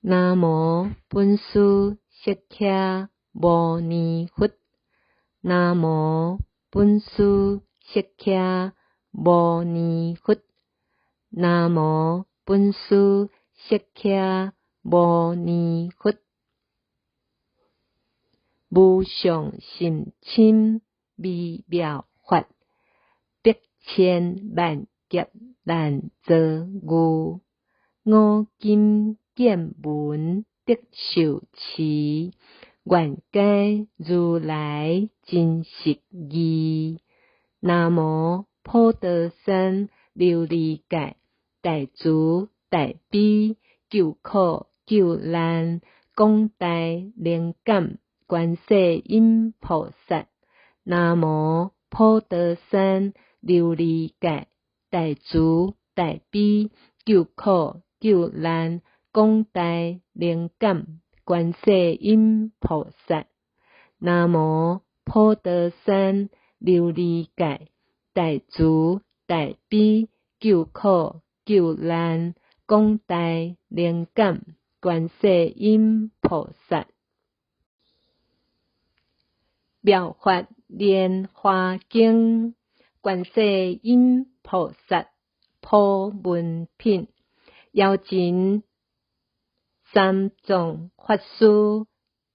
南无本师释迦牟尼佛。南无本师释迦牟尼佛。南无本师释迦牟尼佛。无上甚深微妙法，百千万劫难遭遇。五金见闻得受持，愿解如来真实义。南无普陀山琉璃界大慈大悲救苦救难广大灵感观世音菩萨。南无普陀山琉璃界大慈大悲救苦救难广大灵感观世音菩萨。南无普陀山琉璃界大慈大悲救苦救难广大灵感观世音菩萨。妙法莲华经，观世音菩萨普门品，邀请三藏法师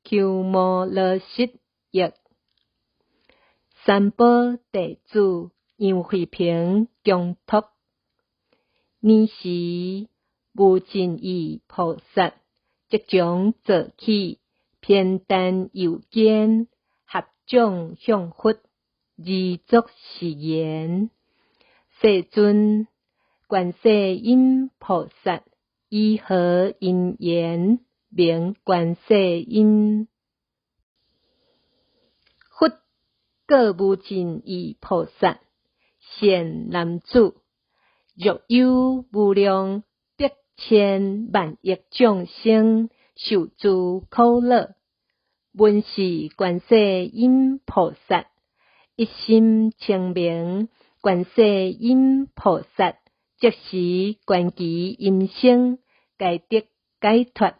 求摩罗什译，三宝弟子杨惠萍恭读。尔时无尽意菩萨即将做起，偏袒右肩，合掌向佛，而作是言：世尊，观世音菩萨以何因缘名观世音？佛告无尽意菩萨：善男子，若有无量百千万亿众生受诸苦乐，闻是观世音菩萨，一心称名观世音菩萨，即时观其音声，皆得解脱。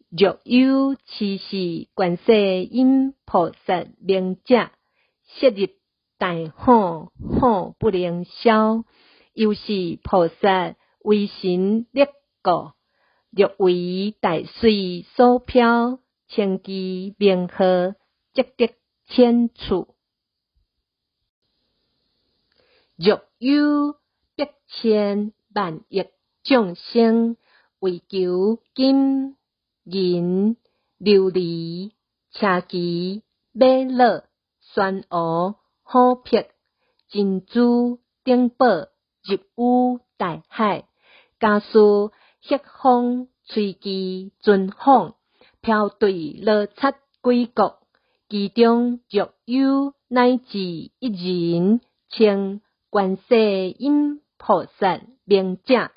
若有持是观世音菩萨名者，昔日大火，火不能烧。又是菩萨为神力故，若为大水所漂，称其名号，即得千处。若有百千万亿众生，为求金银琉璃车骑马鹿玄蚵虎豹珍珠珍宝入污大海，假使迄风吹其尊访，飘对罗刹几国，其中若有乃至一人称观世音菩萨名者，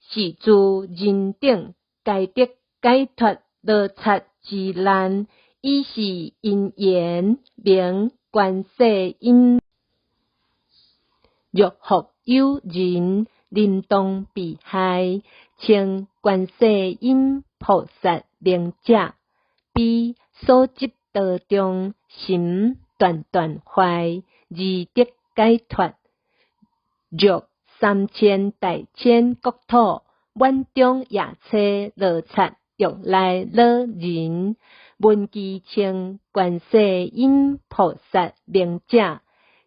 是诸人等皆得解脱罗刹之难，以是因缘名观世音。若复有人临动被害，称观世音菩萨名者，彼所执道中心断断坏，而得解脱。若3000大千国土满中夜车罗刹欲来恼人，闻其称观世音菩萨名者，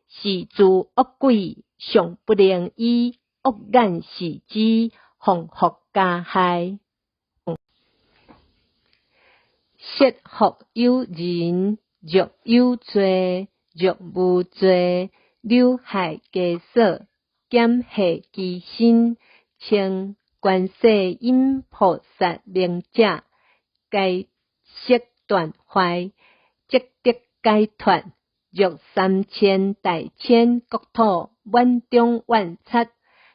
是诸恶鬼尚不能以恶眼视之，防伏加害。设复有人，若有罪，若无罪，留害枷锁，减害其身，称观世音菩萨名者，该悉断坏，即得解脱。若3000大千国土满中万刹，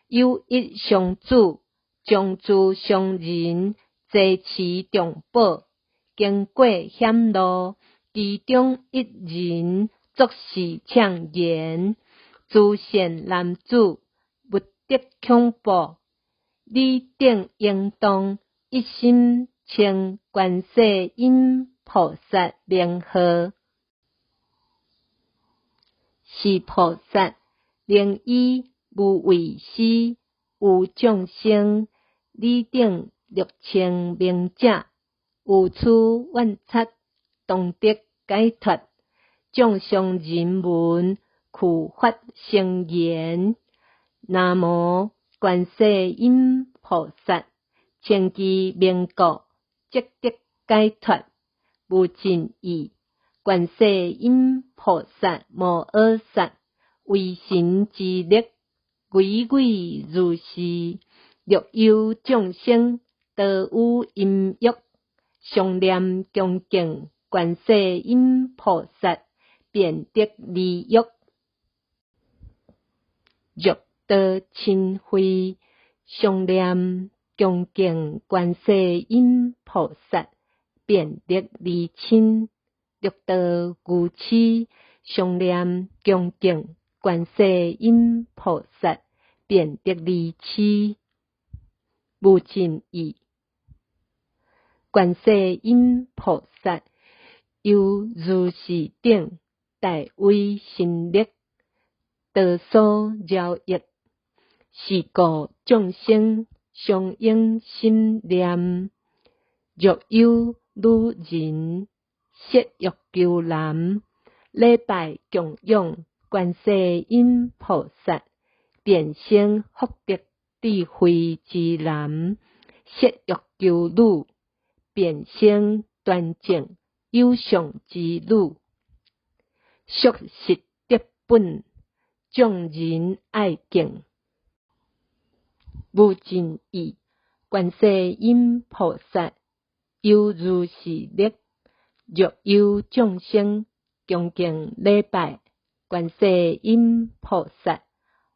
有一商主，将诸商人坐持重宝，经过险路，其中一人作是呛言：诸善男子，勿得恐怖，你等应当一心称观世音菩萨名号。是菩萨能以无畏施，有众生礼顶6000名者，有处万察，当得解脱。众上人闻，俱发声言：南无观世音菩萨，称其名故，即得解脱。无尽意，观世音菩萨摩诃萨，为神之力，巍巍如是。若有众生，道有音乐，常念恭敬观世音菩萨，便得利益。若得亲慧，常念恭敬观世音菩萨，便得利亲。若得愚痴，常念恭敬观世音菩萨，便得利痴。无尽意，观世音菩萨有如是等大威神力，道所饶益，是故众生常应心念。若有女人设欲求男，礼拜供养观世音菩萨，便生福德智慧之男；设欲求女，便生端正有相之女。属实德本，众人爱敬。无尽意，观世音菩萨有如是力。若有众生恭敬礼拜观世音菩萨，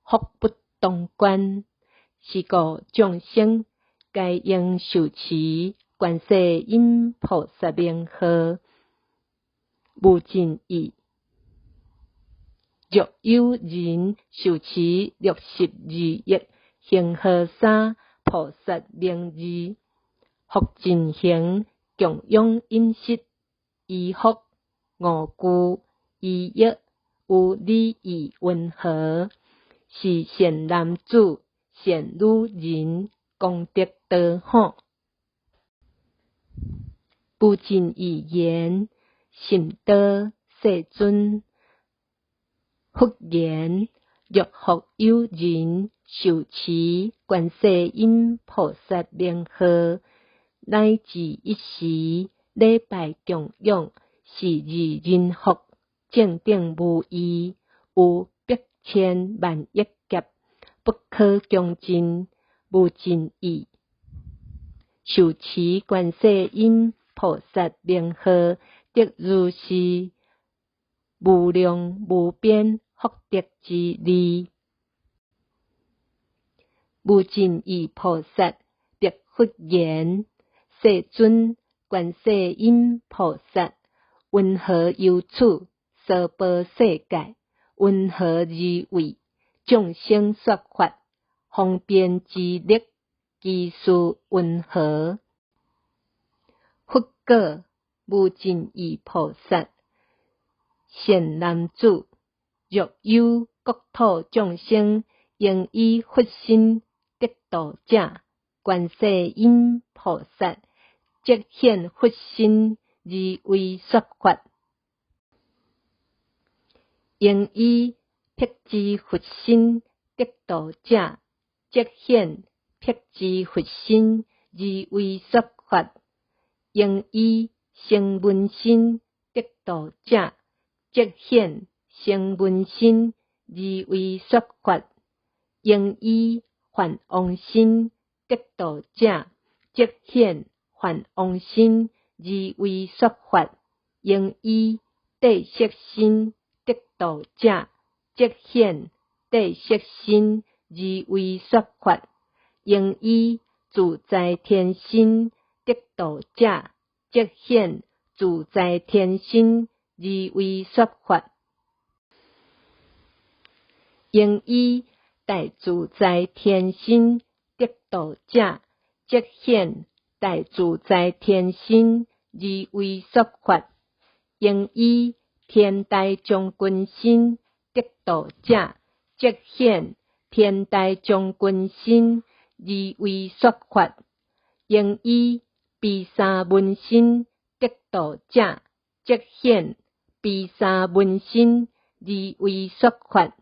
福不当观。是故众生该应受持观世音菩萨名号。无尽意，若有人受持62亿恒河沙菩萨名字，复进行供养饮食，衣服五句，衣乐有礼仪温和，是善男子善女人，功德多好。无尽意言，甚多世尊。复言，若复有人受持观世音菩萨名号，乃至一时礼拜供养，是二人福，正等无异，有100,000,000亿劫，不可穷尽。无尽意，受持观世音菩萨名号，得如是无量无边福德之利。无尽意菩萨得复言：世尊，观世音菩萨云何有处，娑婆世界云何而为？众生说法，方便之力，其事云何？复果，无尽意菩萨，善男子，若有国土众生，应以佛心得度者，观世音菩萨即现佛心而为说法。应以辟支佛心得度者，即现辟支佛心而为说法。应以声闻心得度者，即现声闻心而为说法。应以梵王心得度者，即现梵王心而为说法。应以地色心得度者，即现地色心而为说法。应以自在天心得度者，即现自在天心而为说法。应以大自在天心得度者，即现大自在天心，而为说法，应以天台将军心得道者，即显天台将军心，而为说法，应以毗沙门心得道者，即显毗沙门心，而为说法，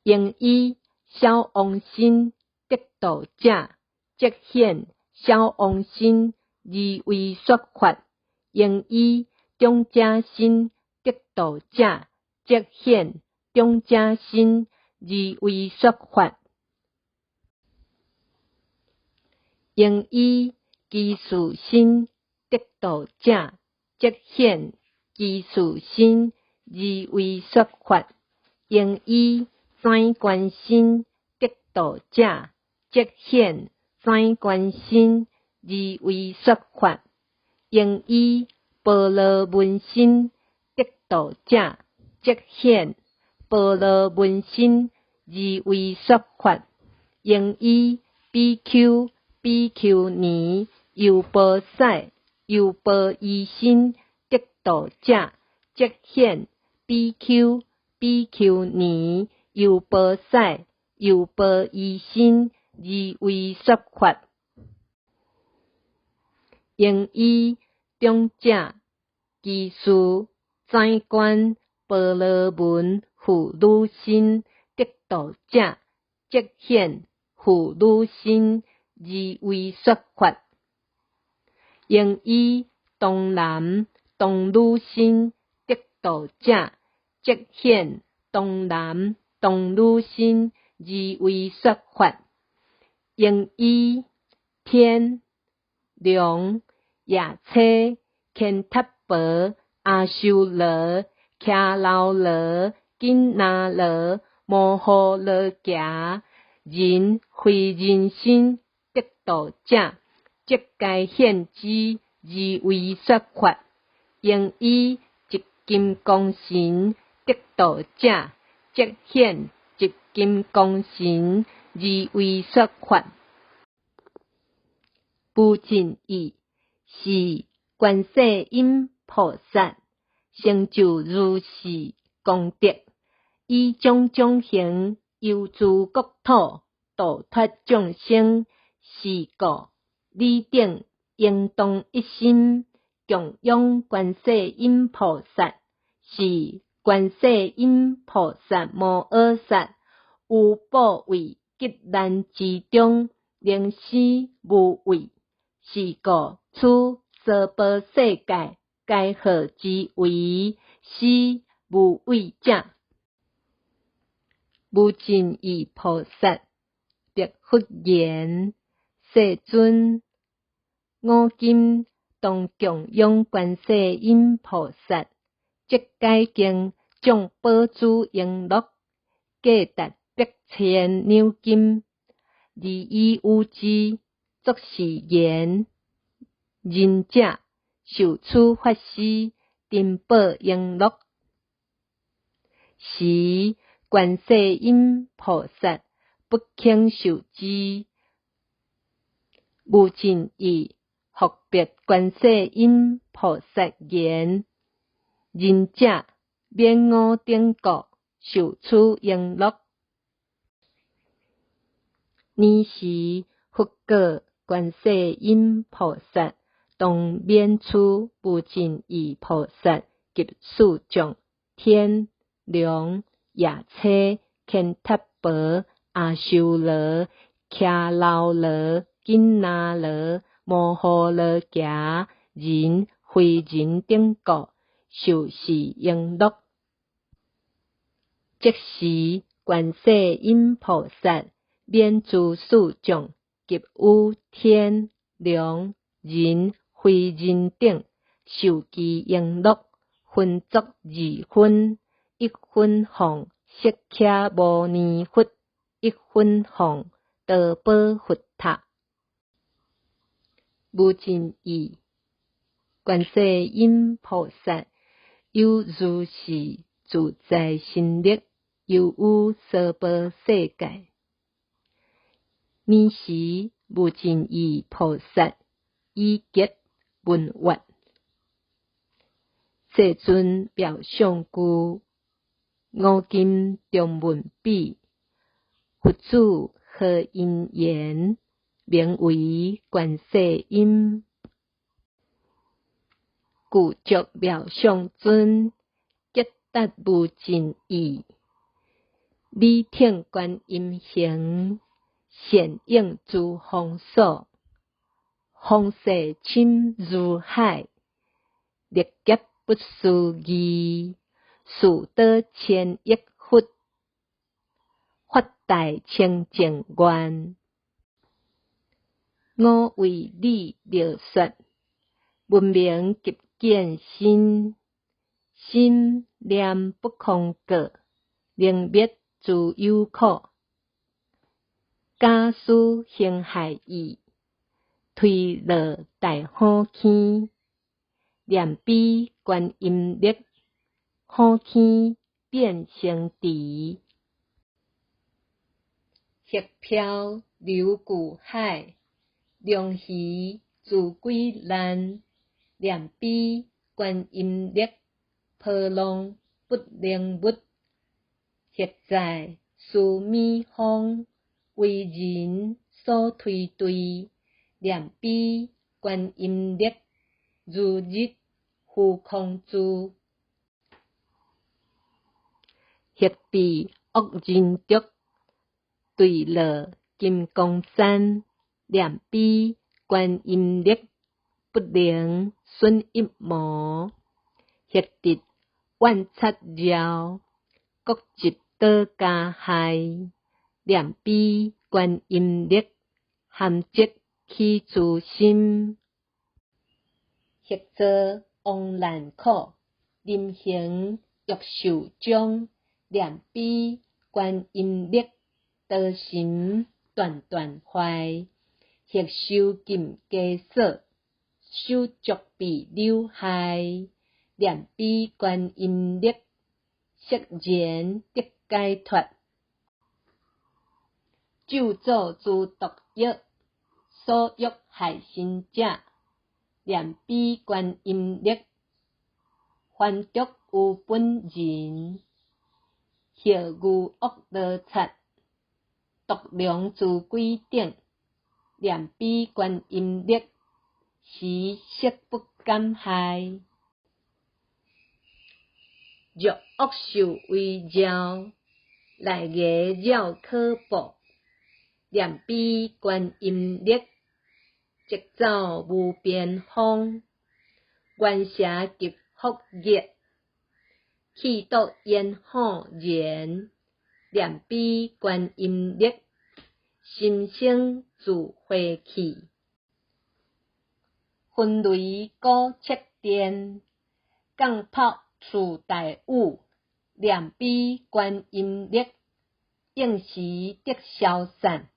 应以消亡心得道者，即显消亡心，而为说法，应以中者心得道者，即显中者心，而为说法，应以基础心得道者，即显基础心，而为说法，应以三观心得道者，即显三观心，而为说法，应以波罗门心得道者，即显波罗门心，而为说法，应以比丘、比丘尼、优婆塞、优婆夷心得道者，即显比丘、比丘尼、优婆塞、优婆夷心，而为说法，应以中者基础三观波罗门妇女心得道者，即显妇女心，而为说法，应以东男东女心得道者，即显东男东女心，而为说法，应以天、龙、夜叉、乾闥婆、阿修罗、迦楼罗、紧那罗、摩诃罗伽、人非人心得道者，即该显之，而为说法，应以一金刚神得道者，即显一金刚神，而为说法。不尽意是观世音菩萨成就如是功德，以种种行游诸国土，度脱众生。是故汝等应当一心供养观世音菩萨，是观世音菩萨摩诃萨有保卫急难之中，能施无畏。是故此娑婆世界该号之为施无畏者。无尽意菩萨得佛言：世尊，我今当供养观世音菩萨，即该经将宝珠璎珞价值8,000两金，而以有之，作是言：仁者受此法师珍宝璎珞，时观世音菩萨不轻受之。无尽意复别观世音菩萨言：仁者免我等国受此璎珞。尔时佛告观世音菩萨，当免此无尽意菩萨及四众天、龙、夜叉、乾闥婆、阿修罗、迦楼罗、紧那罗、摩诃罗伽、人非人等国受是璎珞。即时观世音菩萨免诸四众及有天、龙、人非人等受其璎珞，分作2分，一分奉释迦牟尼佛，一分奉多宝佛塔。无尽意观世音菩萨有如是自在心力，犹有娑婆世界。尔时无尽意菩萨以结文怨。世尊妙相句，五经中文笔，佛祖何因缘，名为观世音。故作妙相尊，结达无尽意。礼听观音行，显应诸方所。方世深如海，历劫不思议。速得千亿佛，发大清净愿。我为你描述，文明极见心，心念不空过，能灭诸忧苦。假使行害意，推落大火坑。念彼观音力，火坑变成池。黑漂流古海，龙鱼自归难。念彼观音力，波浪不能没。现在须弥风，为人所推对。念彼观音力，如日浮空住。黑彼恶人毒，对落金刚山。念彼观音力，不能损一毛。黑敌万贼绕，各执倒加害。念彼观音力，含积起自心。黑做枉难苦，临行欲受终。念彼观音力，道心断断坏。黑受禁枷锁，手足被流害。念彼观音力，释然得解脱。救助诸毒药，所欲害身者。念彼观音力，还毒有本人。血牛恶罗刹，毒龙自归顶。念彼观音力，时息不敢害。若恶兽围绕，来牙绕可怖。念彼观音力，即走无边方。愿舍极福业，气度烟火然。念彼观音力，心生自回去。分雷鼓切电，降炮除大雨。念彼观音力，应时得消散。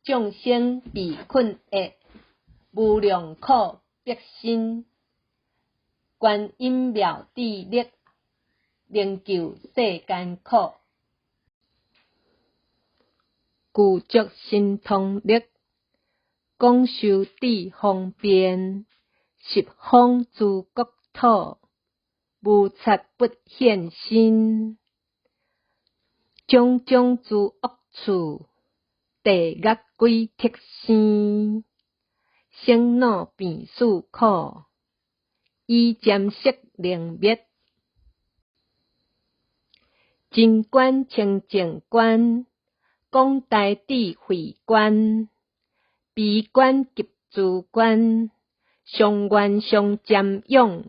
众生被困厄，无量苦逼身。观音妙智力，能救世间苦。故作神通力，广修智方便。十方诸国土，无贼不现身。种种诸恶处，地狱鬼踢生。生恼变死苦，以占色能灭。真观清净观，广大智慧观。悲观及自观，常愿常瞻仰。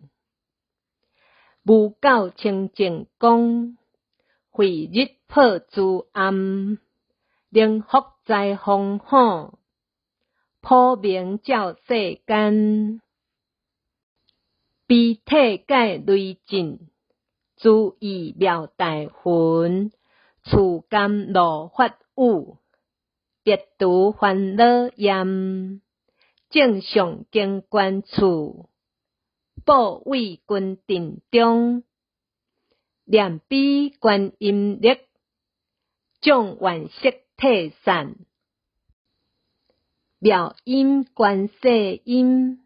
无垢清净光，慧日破诸暗。能伏在风火，普明照世间。悲体解雷震，诸意妙大魂。处甘露法雨，别除烦恼焰。正常经观处，报为君定中。念彼观音力，众怨色退散。妙音观世音，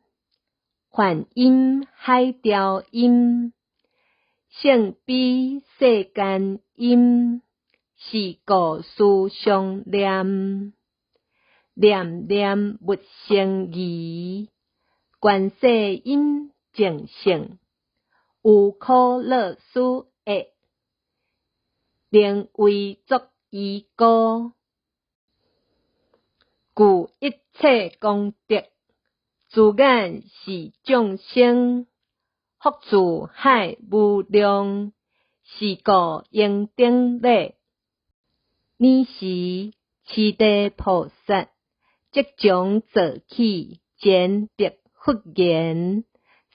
梵音海潮音，圣悲世间音，是故事相念，念念勿生疑，观世音净性，有苦乐事会，能为作依孤。故一切功德，自眼是众生，福自海无量，是故应顶礼。尔时，持地菩萨即将坐起，前白佛言：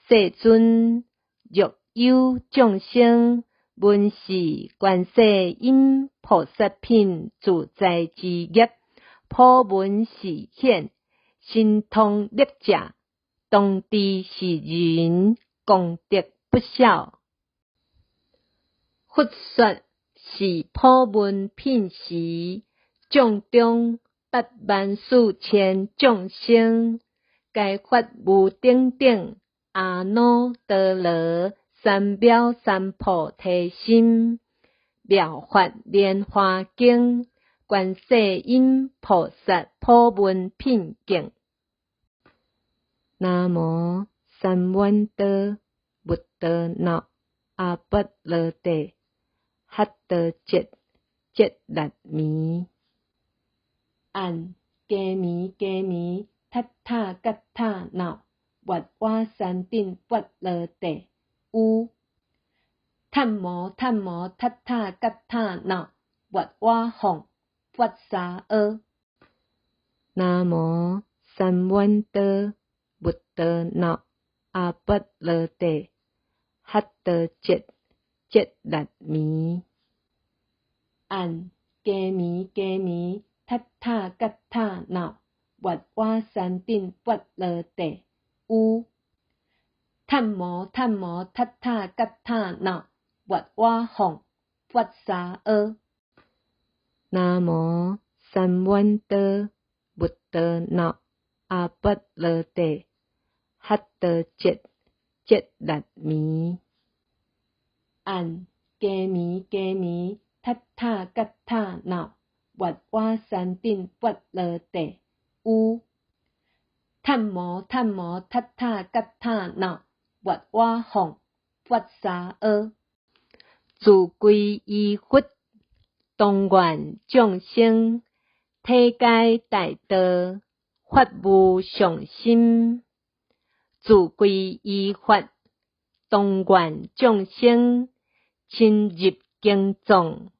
世尊，若有众生闻是观世音菩萨品自在之业，普闻是显，心通力者，当知是人功德不少。佛说是普闻品时，众中84000众生，该发无顶顶阿耨多罗三藐三菩提心，妙法莲华经，观世音菩萨普闻品经。南无三藐多闻多那阿跋罗帝哈多杰杰那弥，按迦弥迦弥塔塔嘎塔那วัฏวาสันตินปัตเลเตอูธัมโมธัมโมทัตถากัตถานะวัฏวาหงวัฏสานะโมสัมวันเตบุตเตนะอาปัตเลเตหัตเตเจเจดัตมีอันเกมีเกมีทัตถากัตถานะวัฏวาสันตินปัตเลเตอูธัมโมธัมโมทัตถากัตถานะวัฏวาหงวัฏสานะโมสัมวันเตบุตเตนะอาปัตเลเตหัตเตเจเจดัตมีอันเกมีเกมีทัตถากัตถานะวัฏวาสันตินปัตเลเตอูธัมโมธัมโมทัตถากัตถานะวัฏวาหงวัฏสา自归依佛，当愿众生体解大道，发无上心。自归依法，当愿众生深入经藏，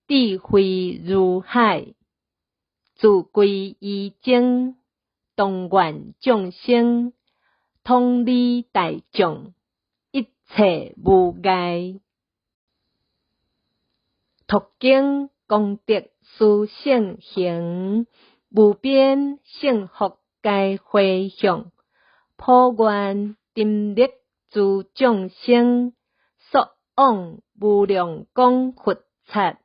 智慧如海。自归依经，当愿众生通理大众，一切无碍。途经功德殊胜行，无边幸福皆回向。普愿沉溺诸众生，所往无量光佛刹。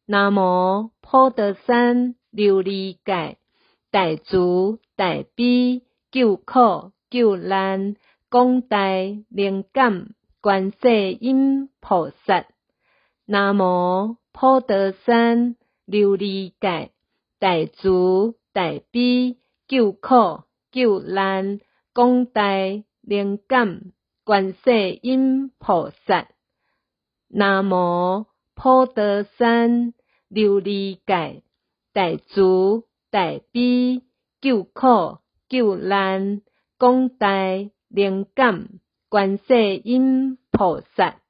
南无普陀山琉璃界，大慈大悲救苦救难广大灵感观世音菩萨。南无普陀山琉璃界，大慈大悲救苦救难广大灵感观世音菩萨。南无普陀山琉璃界，大慈大悲救苦救难广大灵感观世音菩萨。